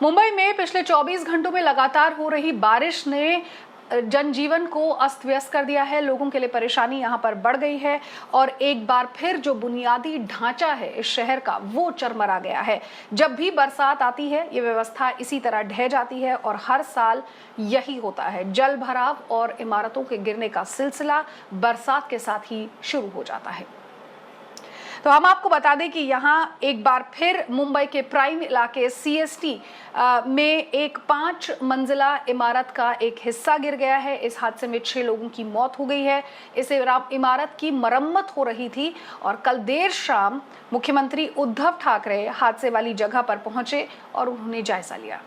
मुंबई में पिछले 24 घंटों में लगातार हो रही बारिश ने जनजीवन को अस्त व्यस्त कर दिया है। लोगों के लिए परेशानी यहां पर बढ़ गई है और एक बार फिर जो बुनियादी ढांचा है इस शहर का वो चरमरा गया है। जब भी बरसात आती है ये व्यवस्था इसी तरह ढह जाती है और हर साल यही होता है। जल भराव और इमारतों के गिरने का सिलसिला बरसात के साथ ही शुरू हो जाता है। तो हम आपको बता दें कि यहाँ एक बार फिर मुंबई के प्राइम इलाके CST में एक 5 मंजिला इमारत का एक हिस्सा गिर गया है। इस हादसे में 6 लोगों की मौत हो गई है। इस इमारत की मरम्मत हो रही थी और कल देर शाम मुख्यमंत्री उद्धव ठाकरे हादसे वाली जगह पर पहुंचे और उन्होंने जायजा लिया।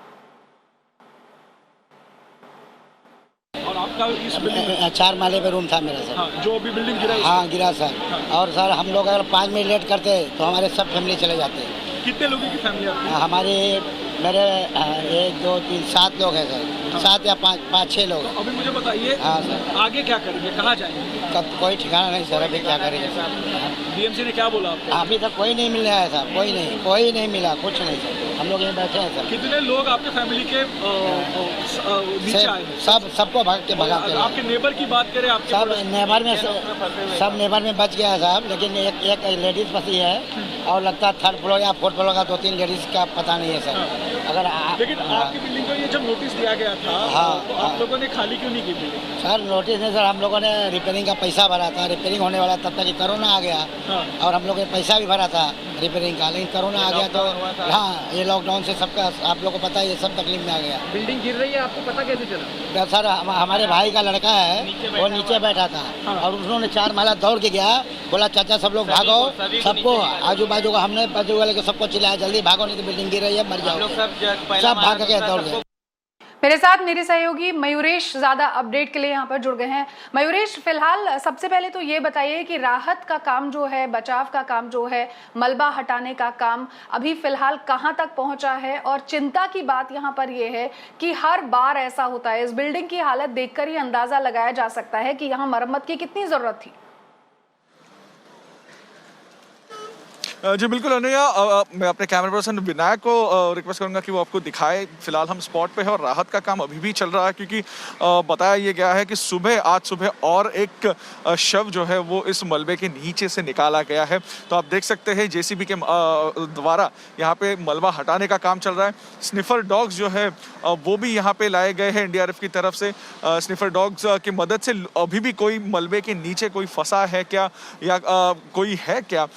और आपका इस बिल्डिंग 4 माले पे रूम था मेरा सर। हाँ, जो अभी बिल्डिंग गिरा है हाँ गिरा सर। हाँ। और सर हम लोग अगर 5 मिनट लेट करते तो हमारे सब फैमिली चले जाते। कितने लोगों की फैमिली आपकी? हमारे मेरे 1 2 3 7 लोग हैं सर। हाँ। 7 या 5 6 लोग हैं। अभी मुझे बताइए, हाँ सर। आगे क्या करेंगे, कहाँ जाएंगे? कोई ठिकाना नहीं सर, अभी क्या करेंगे सर। BMC ने क्या बोला आपको? अभी तक कोई नहीं मिल रहा है सर, कोई नहीं मिला, कुछ नहीं सर। हम लोग यहीं बैठे हैं सर। कितने लोग आपके फैमिली के नीचे आए हैं? सबको भाग के भगा के। आपके नेबर की बात करें, आपके सब नेबर में बच गया है साहब, लेकिन एक लेडीज फंसी है और लगता है 3rd फ्लोर या 4th फ्लोर का 2-3 लेडीज का पता नहीं है सर। अगर लेकिन आपकी बिल्डिंग को ये जब नोटिस दिया गया था तो आप लोगों ने खाली क्यों नहीं की बिल्डिंग? सर नोटिस नहीं सर, हम लोगों ने रिपेयरिंग का पैसा भरा था, रिपेयरिंग होने वाला तब तक कोरोना आ गया। और हम लोग ने पैसा भी भरा था रिपेयरिंग का, लेकिन कोरोना आ गया तो हाँ ये लॉकडाउन से सबका आप लोग को पता है, ये सब तकलीफ में आ गया। बिल्डिंग गिर रही है, आपको पता कैसे चला? सर हमारे भाई का लड़का है, वो नीचे बैठा था और उन्होंने 4 माला दौड़ के गया, बोला चाचा सब लोग भागो। सबको आजू बाजू को हमने बाजू वाले को सबको चिल्लाया जल्दी भागो नहीं तो बिल्डिंग गिर रही है, मर जाओ। सब भाग के दौड़ गए। मेरे साथ मेरे सहयोगी मयूरेश ज्यादा अपडेट के लिए यहाँ पर जुड़ गए हैं। मयूरेश, फिलहाल सबसे पहले तो ये बताइए कि राहत का काम जो है, बचाव का काम जो है, मलबा हटाने का काम अभी फिलहाल कहाँ तक पहुंचा है? और चिंता की बात यहाँ पर ये है कि हर बार ऐसा होता है, इस बिल्डिंग की हालत देखकर ही अंदाजा लगाया जा सकता है कि यहाँ मरम्मत की कितनी जरूरत थी। जी बिल्कुल अनुया, मैं अपने कैमरा पर्सन विनायक को रिक्वेस्ट करूंगा कि वो आपको दिखाए। फिलहाल हम स्पॉट पे हैं और राहत का काम अभी भी चल रहा है, क्योंकि बताया ये गया है कि आज सुबह और एक शव जो है वो इस मलबे के नीचे से निकाला गया है। तो आप देख सकते हैं JCB के द्वारा यहाँ पे मलबा हटाने का काम चल रहा है। स्निफर डॉग्स जो है वो भी यहाँ पे लाए गए हैं NDRF की तरफ से। स्निफर डॉग्स की मदद से अभी भी कोई मलबे के नीचे कोई फंसा है क्या या कोई है क्या,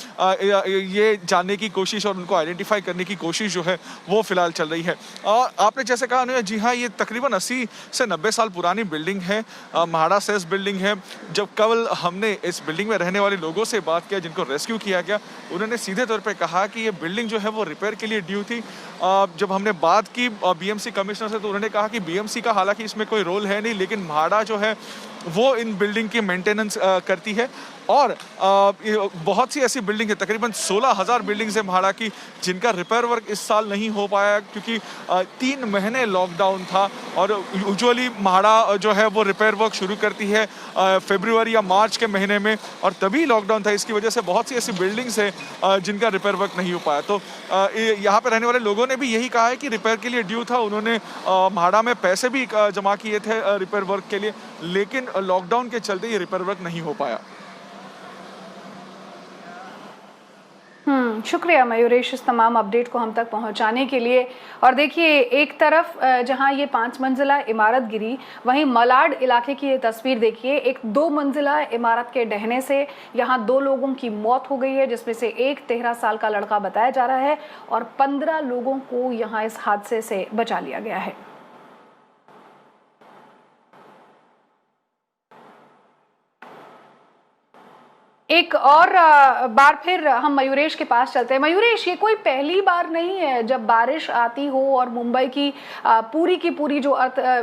ये जानने की कोशिश और उनको आइडेंटिफाई करने की कोशिश जो है वो फिलहाल चल रही है। और आपने जैसे कहा अनुया, जी हाँ, ये तकरीबन 80 से 90 साल पुरानी बिल्डिंग है, म्हाडा सेस बिल्डिंग है। जब कल हमने इस बिल्डिंग में रहने वाले लोगों से बात किया जिनको रेस्क्यू किया गया, उन्होंने सीधे तौर पे कहा कि ये बिल्डिंग जो है वो रिपेयर के लिए ड्यू थी। जब हमने बात की BMC कमिश्नर से तो उन्होंने कहा कि BMC का हालांकि इसमें कोई रोल है नहीं, लेकिन म्हाडा जो है वो इन बिल्डिंग की मेंटेनेंस करती है। और बहुत सी ऐसी बिल्डिंग है, तकरीबन 16,000 बिल्डिंग्स है म्हाडा की, जिनका रिपेयर वर्क इस साल नहीं हो पाया क्योंकि 3 महीने लॉकडाउन था। और यूजुअली म्हाडा जो है वो रिपेयर वर्क शुरू करती है फरवरी या मार्च के महीने में, और तभी लॉकडाउन था। इसकी वजह से बहुत सी ऐसी बिल्डिंग्स है जिनका रिपेयर वर्क नहीं हो पाया। तो यहाँ पर रहने वाले लोगों ने भी यही कहा है कि रिपेयर के लिए ड्यू था। उन्होंने म्हाडा में पैसे भी जमा किए थे रिपेयर वर्क के लिए, लेकिन लॉकडाउन के चलते ये रिपेयर वर्क नहीं हो पाया। शुक्रिया मयूरेश इस तमाम अपडेट को हम तक पहुंचाने के लिए। और देखिए, एक तरफ जहां ये 5 मंजिला इमारत गिरी, वहीं मलाड इलाके की ये तस्वीर देखिए। एक 2 मंजिला इमारत के ढहने से यहां 2 लोगों की मौत हो गई है, जिसमें से एक 13 साल का लड़का बताया जा रहा है और 15 लोगों को यहां इस हादसे से बचा लिया गया है। एक और बार फिर हम मयूरेश के पास चलते हैं। मयूरेश, ये कोई पहली बार नहीं है जब बारिश आती हो और मुंबई की पूरी जो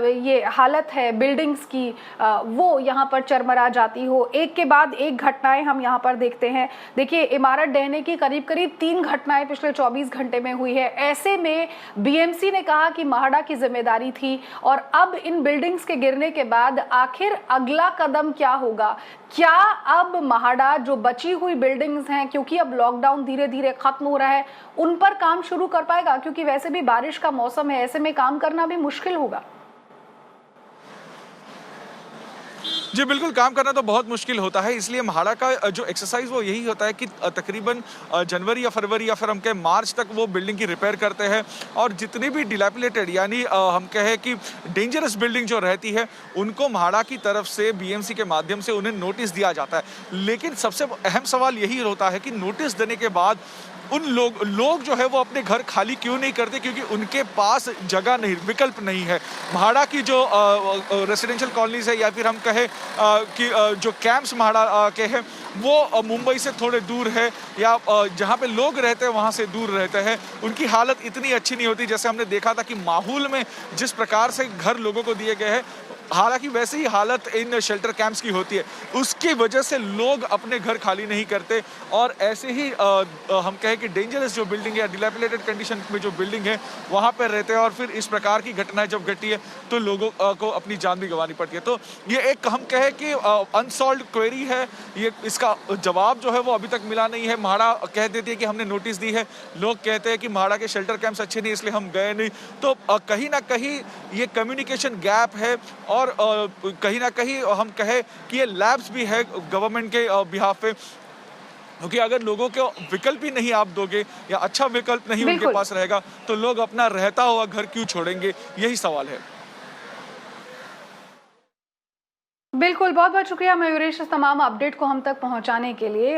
ये हालत है बिल्डिंग्स की, वो यहाँ पर चरमरा जाती हो। एक के बाद एक घटनाएं हम यहाँ पर देखते हैं। देखिए, इमारत ढहने की करीब 3 घटनाएं पिछले 24 घंटे में हुई है। ऐसे में BMC ने कहा कि म्हाडा की जिम्मेदारी थी, और अब इन बिल्डिंग्स के गिरने के बाद आखिर अगला कदम क्या होगा? क्या अब म्हाडा जो बची हुई बिल्डिंग्स हैं, क्योंकि अब लॉकडाउन धीरे धीरे खत्म हो रहा है, उन पर काम शुरू कर पाएगा? क्योंकि वैसे भी बारिश का मौसम है, ऐसे में काम करना भी मुश्किल होगा। जी बिल्कुल, काम करना तो बहुत मुश्किल होता है, इसलिए म्हाडा का जो एक्सरसाइज वो यही होता है कि तकरीबन जनवरी या फरवरी या फिर हम कहें मार्च तक वो बिल्डिंग की रिपेयर करते हैं और जितनी भी डिलैपिलेटेड यानी हम कहें कि डेंजरस बिल्डिंग जो रहती है उनको म्हाडा की तरफ से बीएमसी के माध्यम से उन्हें नोटिस दिया जाता है। लेकिन सबसे अहम सवाल यही होता है कि नोटिस देने के बाद उन लोग जो है वो अपने घर खाली क्यों नहीं करते, क्योंकि उनके पास जगह नहीं, विकल्प नहीं है। म्हाडा की जो रेसिडेंशियल कॉलोनीज है या फिर हम कहें कि जो कैंप्स म्हाडा के हैं वो मुंबई से थोड़े दूर है या जहाँ पे लोग रहते हैं वहाँ से दूर रहते हैं, उनकी हालत इतनी अच्छी नहीं होती। जैसे हमने देखा था कि माहौल में जिस प्रकार से घर लोगों को दिए गए हैं, हालांकि वैसे ही हालत इन शेल्टर कैंप्स की होती है, उसकी वजह से लोग अपने घर खाली नहीं करते और ऐसे ही हम कहें कि डेंजरस जो बिल्डिंग है या डिलैपिलेटेड कंडीशन में जो बिल्डिंग है वहाँ पर रहते हैं और फिर इस प्रकार की घटनाएं जब घटी है तो लोगों को अपनी जान भी गंवानी पड़ती है। तो ये एक हम कहें कि अनसॉल्व्ड क्वेरी है, ये इसका जवाब जो है वो अभी तक मिला नहीं है। म्हाडा कह देती है कि हमने नोटिस दी है, लोग कहते हैं कि म्हाडा के शेल्टर कैंप्स अच्छे नहीं इसलिए हम गए नहीं। तो कहीं ना कहीं ये कम्युनिकेशन गैप है और कहीं ना कहीं हम कहें कि ये लैब्स भी है गवर्नमेंट के बिहाफ पे, क्योंकि अगर लोगों को विकल्प ही नहीं आप दोगे या अच्छा विकल्प नहीं उनके पास रहेगा तो लोग अपना रहता हुआ घर क्यों छोड़ेंगे, यही सवाल है। बिल्कुल, बहुत बहुत शुक्रिया मयूरेश इस तमाम अपडेट को हम तक पहुंचाने के लिए।